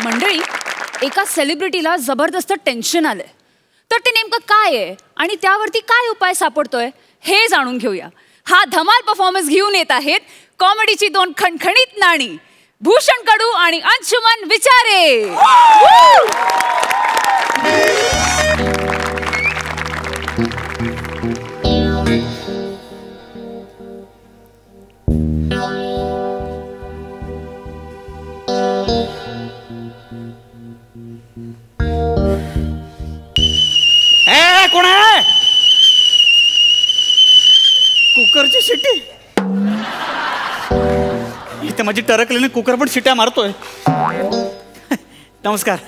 मंडळी, एका सेलिब्रिटीला जबरदस्त टेन्शन आलंय, तर ते नेमकं काय आहे आणि त्यावरती काय उपाय सापडतोय हे जाणून घेऊया. हा धमाल परफॉर्मन्स घेऊन येत आहेत कॉमेडीची दोन खणखणीत नाणी, भूषण कडू आणि अंशुमन विचारे. कोण आहे? कुकरची शिट्टी. इथे माझी टरकलेली कुकर पण शिट्ट्या मारतोय. नमस्कार,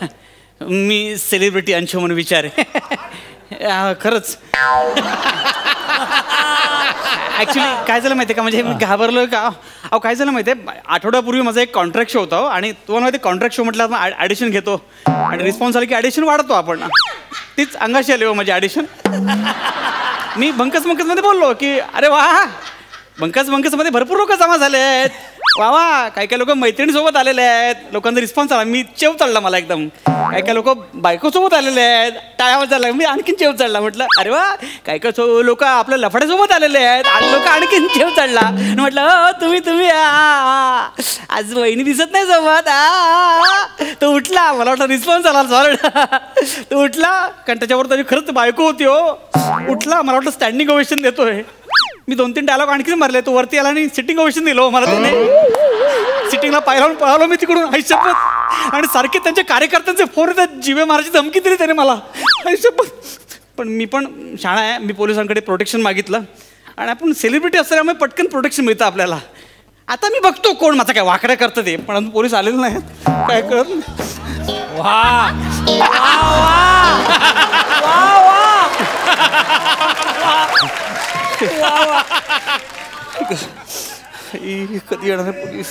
मी सेलिब्रिटी अंशुमन विचारे. खरंच ॲक्च्युली काय झालं माहिती आहे का, म्हणजे मी घाबरलोय का. अहो काय झालं माहिती आहे, आठवड्यापूर्वी माझा एक कॉन्ट्रॅक्ट शो होता आणि तुम्हाला माहिती कॉन्ट्रॅक्ट शो म्हटलं आपण ॲडिशन घेतो आणि रिस्पॉन्स आला की ॲडिशन वाढतो आपण. तीच अंगाशी आली हो माझी ॲडिशन. मी बंकसमध्ये बोललो की अरे वा, बंकसमध्ये भरपूर लोक जमा झाले आहेत, वा वा. काही काही लोक मैत्रिणीसोबत आलेले आहेत, लोकांचा रिस्पॉन्स आला, मी चेव चढला मला एकदम. काही काही लोक बायकोसोबत आलेले आहेत, टाळ्या वाजवल्या, मी आणखीन चेव चढला. म्हटलं अरे वा, काही काही लोक आपल्या लफड्यासोबत आलेले आहेत, आणि लोक आणखीन चेव चढला. म्हटलं तुम्ही आज वहिनी दिसत नाही सोबत. तो उठला, मला वाटलं रिस्पॉन्स आला सॉलिड. तो उठला कारण त्याच्यावर तरी खरंच बायको होती हो. उठला, मला वाटलं स्टँडिंग ओवेशन देतोय. मी 2-3 डायलॉग आणखीन मारले, तो वरती आला आणि सिटिंग ओवेशन दिलं मला. त्याने सिटिंगला पाय पळालो मी तिकडून, आयुष्यपत. आणि सारखे त्यांच्या कार्यकर्त्यांचे फोन येतात, जीवे मारायची धमकी दिली त्याने मला, आयुष्यपत. पण मी पण शाळा आहे, मी पोलिसांकडे प्रोटेक्शन मागितलं आणि आपण सेलिब्रिटी असल्यामुळे पटकन प्रोटेक्शन मिळतं आपल्याला. आता मी बघतो कोण माझा काय वाकड्या करतं ते, पण पोलीस आलेले नाहीत, काय कर. वा कधी येणार पोलीस.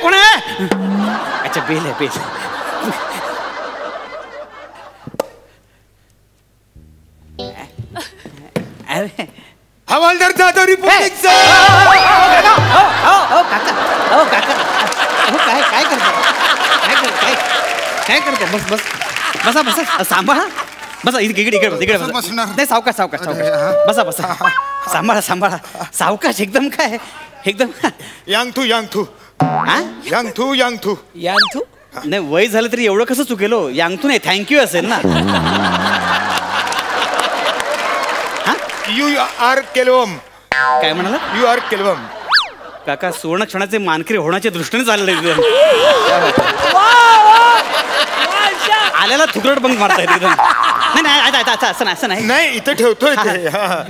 कोण आहे? अच्छा, बेल आहे, बेल. अरे हवालदार जाधव रिपोर्टिंग सर. काय करतो? बसा. सांभाळा, बसा. इकडे बसा. नाही, सावकाश. बसा. सांभाळा. सावकाश एकदम. काय एकदम यांगथू नाही, वय झालं तरी एवढं कसं चुकेल हो? यांगथू नाही, थँक्यू असेल ना. यू आर केलवम. काय म्हणाला? यू आर केलवम. काका, सुवर्ण क्षणाचे मानकरी होण्याच्या दृष्टीने चाललेले आल्याला थुकरट बंक मारता येते. असं नाही, इथे ठेवतोय.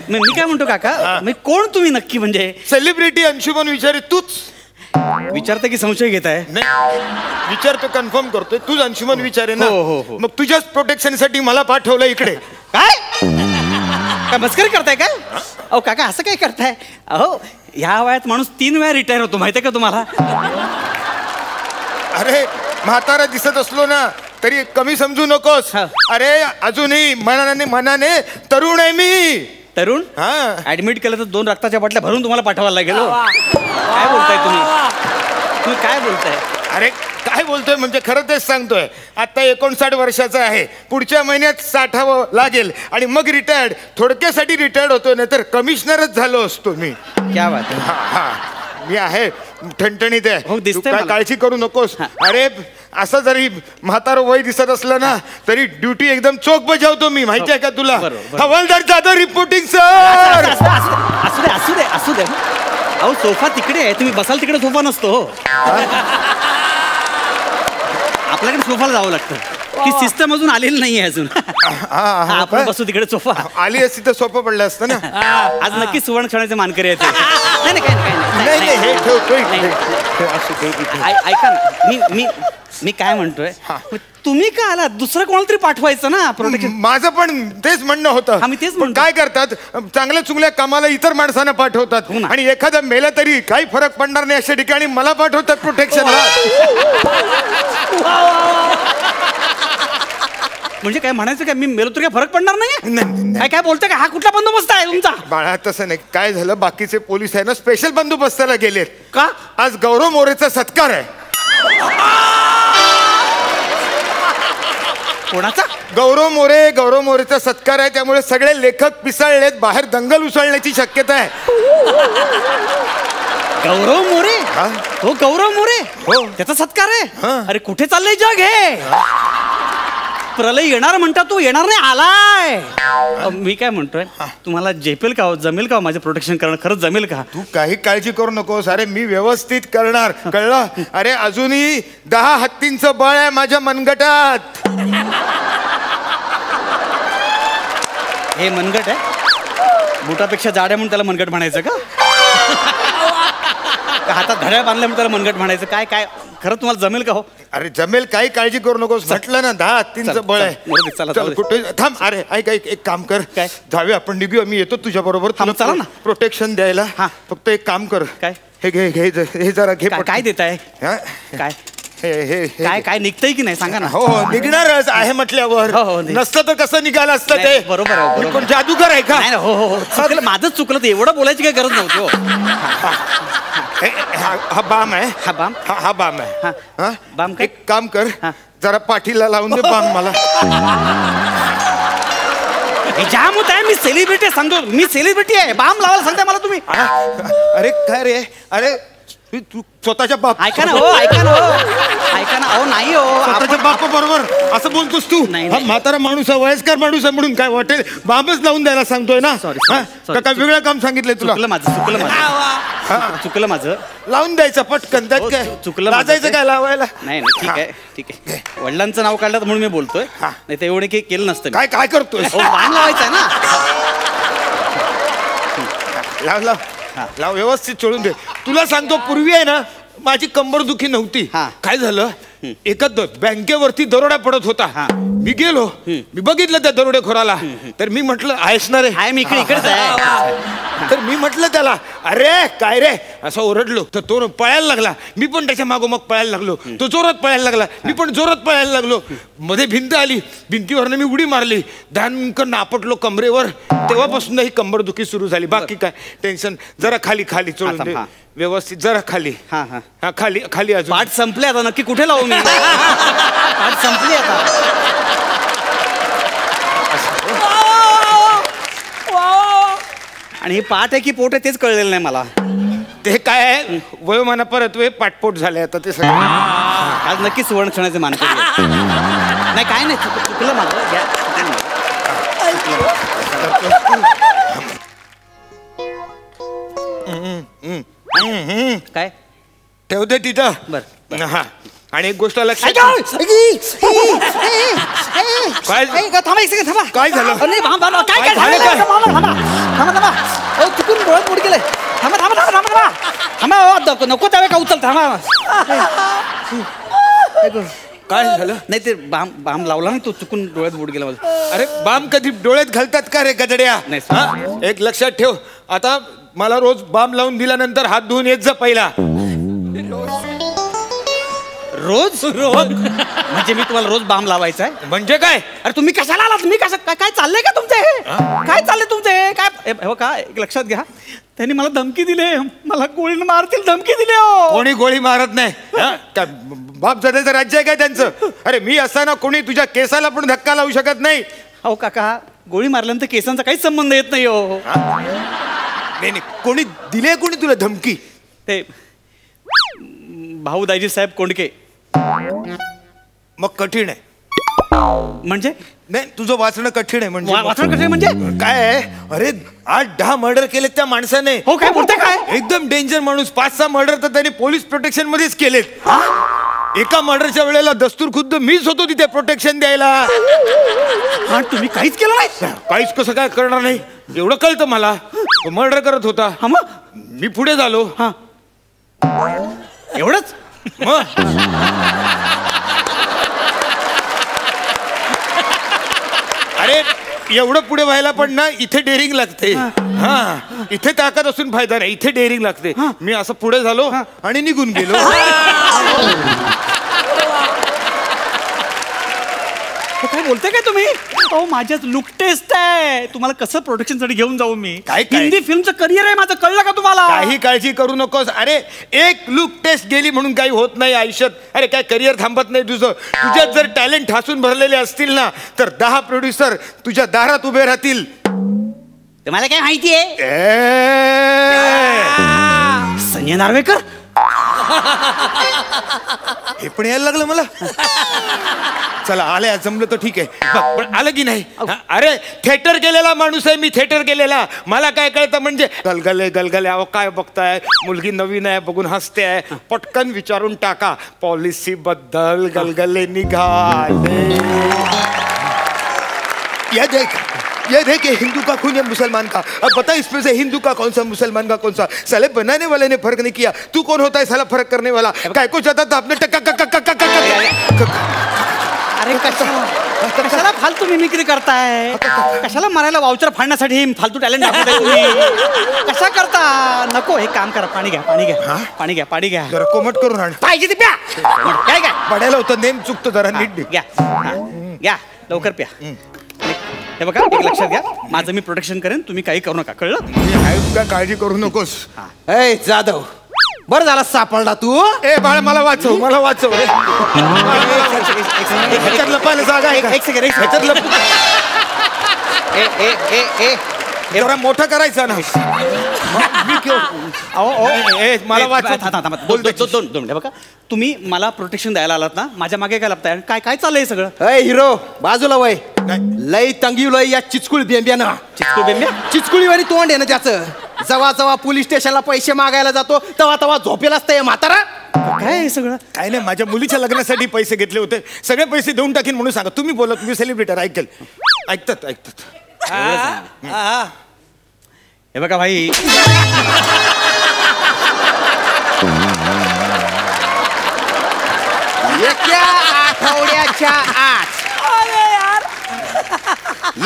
मी काय म्हणतो काका, मी कोण तुम्ही नक्की? म्हणजे सेलिब्रिटी अंशुमन विचारे. तूच विचारता की संशय घेताय? नाही, विचारतो, कन्फर्म करतोय. तूच अंशुमन विचारे ना. हो. मग तुझ्याच प्रोटेक्शन साठी मला पाठवलं इकडे. काय मस्करी करताय का? अहो काका, असं काय करताय? अहो ह्या वयात माणूस 3 वेळा रिटायर होतो, माहिती आहे का तुम्हाला? अरे म्हातारा दिसत असलो ना तरी कमी समजू नकोस. अरे अजूनही मनाने तरुण आहे मी. तरुण? ऍडमिट केलं तर 2 रक्ताच्या बाटल्या भरून तुम्हाला पाठवायला लागेल. काय बोलताय तुम्ही काय बोलताय? अरे काय बोलतोय म्हणजे खरं तेच सांगतोय. आता 59 वर्षाचा आहे, पुढच्या महिन्यात 60 लागेल आणि मग रिटायर्ड. थोडक्यासाठी रिटायर्ड होतो, नाही तर कमिशनरच झालो असतो मी. क्या बात आहे. हा, मी आहे ठणठणीत आहे. काय काळजी करू नकोस. अरे असं जरी म्हातारं वय दिसत असलं ना तरी ड्युटी एकदम चोख बजावतो मी, माहिती आहे का तुला? हवालदार जाधव रिपोर्टिंग सर. असू दे. अहो सोफा तिकडे आहे, तुम्ही बसाल तिकडे सोफा नसतो. आपल्याकडे सोफाला जावं लागतं. ती सिस्टम अजून आलेली नाहीये अजून. आपण बसू तिकडे, सोफा आली असती तर सोपं पडलं असतं ना. आज नक्की सुवर्ण क्षणाचे मानकरी आहेत. ऐका ना, मी काय म्हणतोय, तुम्ही का आलात? दुसरं कोणाला तरी पाठवायचं ना प्रोटेक्शन. माझं पण तेच म्हणणं होतं. आम्ही तेच म्हणतो. काय करतात, चांगल्या चुंगल्या कामाला इतर माणसांना पाठवतात आणि एखादा मेला तरी काही फरक पडणार नाही अशा ठिकाणी मला पाठवतात प्रोटेक्शनला. म्हणजे काय म्हणायचं काय, मी मेलो तर काय फरक पडणार नाही? नाही. काय काय बोलतोय का? हा कुठला बंदोबस्त आहे तुमचा? बाळा तसं नाही, काय झालं, बाकीचे पोलीस आहे ना स्पेशल बंदोबस्ताला गेलेत. का? आज गौरव मोरेचा सत्कार आहे. कोणाचा? गौरव मोरेचा सत्कार आहे, त्यामुळे सगळे लेखक पिसाळलेत, बाहेर दंगल उसळण्याची शक्यता आहे. गौरव मोरे? हा? हो गौरव मोरे, हो. त्याचा सत्कार आहे? हा. अरे कुठे चाललंय जग हे? प्रलय येणार म्हणता, तू येणार नाही, आलाय. मी काय म्हणतोय, तुम्हाला झेपेल का हो, जमेल का हो माझं प्रोटेक्शन करणं? खरंच जमेल का? तू काही काळजी करू नकोस. अरे मी व्यवस्थित करणार, कळलं? अरे अजूनही 10 हत्तींचं बळ आहे माझ्या मनगटात. हे मनगट आहे? बुटापेक्षा जाड आहे म्हणून त्याला मनगट म्हणायचं का? हातात घड्याळ बांधल्या म्हणून त्याला मनगट म्हणायचं? काय काय खरं तुम्हाला जमेल का हो? अरे जमेल, काही काळजी करू नकोस. म्हटलं ना 10 हत्तींचं बळ आहे. चला, चल, कुठे थांब. अरे ऐक एक काम कर. काय? जाऊया आपण, निघूया, मी येतो तुझ्या बरोबर. चला ना. प्रोटेक्शन द्यायला. हा. फक्त एक काम कर. काय? हे घे घे हे जरा घे. काय देताय? हा? काय हे हे हे काय काय निघतंय की नाही सांगा ना. हो निघणारच आहे म्हटल्यावर. हो, नसतं तर कसं निघालं असतं नाही, ते? बरोबर आहे, मी बरोबर. पण जादूगर आहे का? नाही ना, हो हो हो चुकलं, माझंच चुकलं, ते एवढं बोलायची काही गरज नव्हती हो. हा बाम आहे. हा बाम? हा बाम आहे. हा. हा? बाम काय? एक काम कर, हा. जरा पाठीला लावून दे बाम मला. हे जाम होत आहे, मी सेलिब्रिटी सांगतो, मी सेलिब्रिटी आहे, बाम लावायला सांगताय मला तुम्ही? अरे काय रे, अरे तू स्वतःच्या बाप ऐका ना हो, ऐका ना हो, ऐका ना. अहो नाही हो, स्वतःच्या बापा बरोबर असं बोलतोस तू? नाही, हा नाही. म्हातारा माणूस आहे, वयस्कर माणूस आहे म्हणून काय वाटेल बाबच लावून द्यायला सांगतोय ना? Sorry, हा? sorry. का काय वेगळं काम सांगितलंय तुला? चुकलं माझं, चुकलं माझं. लावून द्यायचं पटकन, त्यात हो, काय चुकलं माझं लाजायचं ते. काय लावायला? नाही नाही, ठीक आहे ठीक आहे. वडिलांचं नाव काढलं म्हणून मी बोलतोय, नाही तर एवढे काही केलं नसतं मी. काय काय करतोय? हो, बाम लावायचं आहे ना. लाव लाव लाव, व्यवस्थित चोळून दे. तुला सांगतो, पूर्वी आहे ना माझी कंबर दुखी नव्हती. हा. काय झालं, एका बँकेवरती दरोडा पडत होता. हा. मी गेलो, मी बघितलं त्या दरोडेखोराला, तर मी म्हटलं आहेस ना रे? आहे, मी इकडेच आहे. तर मी म्हटलं त्याला, अरे काय रे, असं ओरडलो, तर तो पळायला लागला. मी पण त्याच्या मागोमाग पळायला लागलो. तो जोरात पळायला लागला, मी पण जोरात पळायला लागलो. मध्ये भिंत आली, भिंतीवरनं मी उडी मारली, धनकन आपटलो कमरेवर. तेव्हापासून ही कंबरदुखी सुरू झाली. बाकी काय टेन्शन. जरा खाली खाली चोळून दे, हा. व्यवस्थित जरा खाली. हा हा हा खाली खाली. अजून पाठ संपले आता, नक्की कुठे लावू मी? पाठ संपली आता. आणि ही पाठ आहे की पोट आहे तेच कळलेलं नाही मला. ते काय आहे, वयोमाना परत वे पाठपोट झाले आता ते सगळं. आज नक्की सुवर्ण क्षणाचे मानकरी आहे. नाही काय नाही, चुकलं माझं. घ्या, चुकलं माझं. काय ठेव दे तिथं. बर. हा. आणि एक गोष्ट लक्षात काय काय थांबा एक सेकंड, थांबा. काय झालं? नाही, काय काय काय झालं झालं? काय? थांबा. अहो, चुकून डोळ्यात बुड गेले. थांबा. हो, नको त्यावेळी का उचल, थांबा. काय झालं? नाही ते बाम लावला ना, तो चुकून डोळ्यात बुड गेला माझं. अरे बाम कधी डोळ्यात घालतात का रे गजड्या? नाही, हा? एक लक्षात ठेव, आता मला रोज बाम लावून दिल्यानंतर हात धुवून येत जा पहिला. रोज म्हणजे मी तुम्हाला रोज बाम लावायचा आहे? म्हणजे काय? अरे तुम्ही कशाला आलात? मी कसं काय चाललंय का तुमचे? काय चाललंय तुमचे? काय हो का, एक लक्षात घ्या, त्यांनी मला धमकी दिली, मला गोळीनं मारतील धमकी दिली. हो, कोणी गोळी मारत नाही. हा? काय बाप जदेचं राज्य आहे काय त्यांचं? अरे मी असताना कोणी तुझ्या केसाला पण धक्का लावू शकत नाही. अहो काका, गोळी मारल्यानंतर केसांचा काहीच संबंध येत नाही. हो नाही, कोणी दिले, कोणी तुला धमकी? ते भाऊ दाजी साहेब कोंडके. मग कठीण आहे. म्हणजे नाही, तुझं वाचणं कठीण आहे. म्हणजे वाचन कसे म्हणजे काय आहे? अरे 8-10 मर्डर केलेत त्या माणसाने. हो, काय बोलताय काय? एकदम डेंजर माणूस. 5-6 मर्डर तर त्यांनी पोलीस प्रोटेक्शन मध्येच केलेत. एका मर्डरच्या वेळेला दस्तूर खुद्द मीच होतो तिथे प्रोटेक्शन द्यायला. हा, तुम्ही काहीच केलं नाही? काहीच कसं काय करणार नाही, एवढं कळतं मला. मर्डर करत होता. हा, मग मी पुढे झालो. हा, एवढंच? मग अरे एवढं पुढे व्हायला पण ना इथे डेअरिंग लागते. हा, इथे ताकद असून फायदा नाही, इथे डेअरिंग लागते. मी असं पुढे झालो आणि निघून गेलो. काय बोलते काय तुम्ही? अहो माझ्यात लुक टेस्ट आहे. तुम्हाला कसं प्रोडक्शन साठी घेऊन जाऊ मी? काय? हिंदी फिल्मचं करिअर आहे माझं, कळलं का तुम्हाला? काही काळजी करू नकोस. अरे एक लुक टेस्ट गेली म्हणून काही होत नाही आयुष्यात. अरे काय करिअर थांबत नाही तुझं. तुझ्यात जर टॅलेंट ठासून भरलेले असतील ना तर 10 प्रोड्युसर तुझ्या दारात उभे राहतील. तुम्हाला काय माहितीये? संजय नार्वेकर हे पण यायला लागलं मला. चला आल्या जमलं तर ठीक आहे. पण आलं की नाही? अरे थिएटर गेलेला माणूस आहे मी. थिएटर गेलेला. मला काय कळतं म्हणजे गलगले गलगले. अहो काय बघताय? मुलगी नवीन आहे बघून हसते आहे. पटकन विचारून टाका पॉलिसी बद्दल. गलगले निघाले. ये देख ये हिंदू का खून है मुसलमान का. अब बता इसमें से हिंदू का कौन सा मुसलमान का कौन सा. साले बनाने वाले ने फर्क नहीं किया. तू कौन होता है साला फर्क करने वाला. काय को जाता था आपने अरे कशाला फालतू मिमिक्री करताय? कशाला मरायला वाउचर फाडण्यासाठी फालतू टॅलेंट दाखवताय तुम्ही? कशा करता? नको. हे काम करा. पाणी घ्या पाणी घ्या पाणी घ्या पाणी घ्या. जरा कोमट करून आण. पाहिजे ते प्या. काय काय पडायला होतं नेम चुकतो जरा नीट घ्या घ्या लवकर प्या. हे बघा एक लक्षात घ्या. माझं मी प्रोटेक्शन करेन. तुम्ही काही करू नका. कळलं? काय काळजी करू नकोस. ए जाधव, बरं झाला सापडला तू. ए बाळा मला वाचव मला वाचव. ह्याच्यात लपायला जागा आहे का? एक सेकंड ह्याच्यात लप. जरा मोठं करायचं ना. मला वाचव. दोन बघा. तुम्ही मला प्रोटेक्शन द्यायला आलात ना, माझ्या मागे काय लागताय? काय काय चाललंय सगळं? अय हिरो बाजूला वय. लय तंगी लय या चिचकुळी बेंब्यानं. चिचकुळ बेंब्या? चिचकुळीवाणी तोंड आहे ना त्याचं. जवा जवा पोलीस स्टेशनला पैसे मागायला जातो तेव्हा तेव्हा झोपेल असतं म्हातारा. काय हे सगळं? काय नाही माझ्या मुलीच्या लग्नासाठी पैसे घेतले होते. सगळे पैसे देऊन टाकीन म्हणून सांगा. तुम्ही बोला. तुम्ही सेलिब्रिटर ऐकेल. ऐकतात. हे बघा भाई.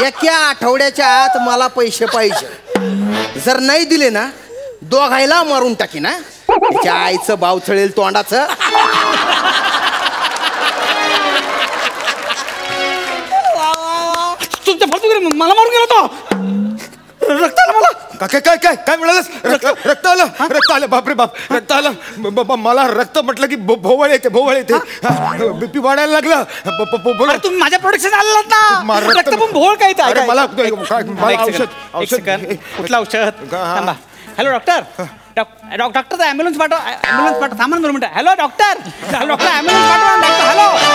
एका आठवड्याच्या आत मला पैसे पाहिजे. जर नाही दिले ना दोघायला मारून टाकी ना. त्याच्या आईचं बाव चळेल तोंडाचं. तुमच्या फालतू मला मारून गेला तो. रक्त आलं मला. काय काय काय काय मिळालं? रक्त आलं. रक्त आलं. बापरे बाप. रक्त आलं. मला रक्त म्हटलं की भोवळ येते भोवळ येते. बीपी वाढायला लागलं. बोला. तुम्ही माझ्या प्रोडक्शन आलेलात ना. रक्त पण भोळ काय ते? अरे मला औषध. कुठलं औषध? थांबा. Hello doctor. डॉक्टर ॲम्ब्युलन्स पाठव. ॲम्ब्युलन्स पाठव. थांबा 2 मिनिटं. Hello doctor. डॉक्टर ॲम्ब्युलन्स पाठवा. Doctor hello.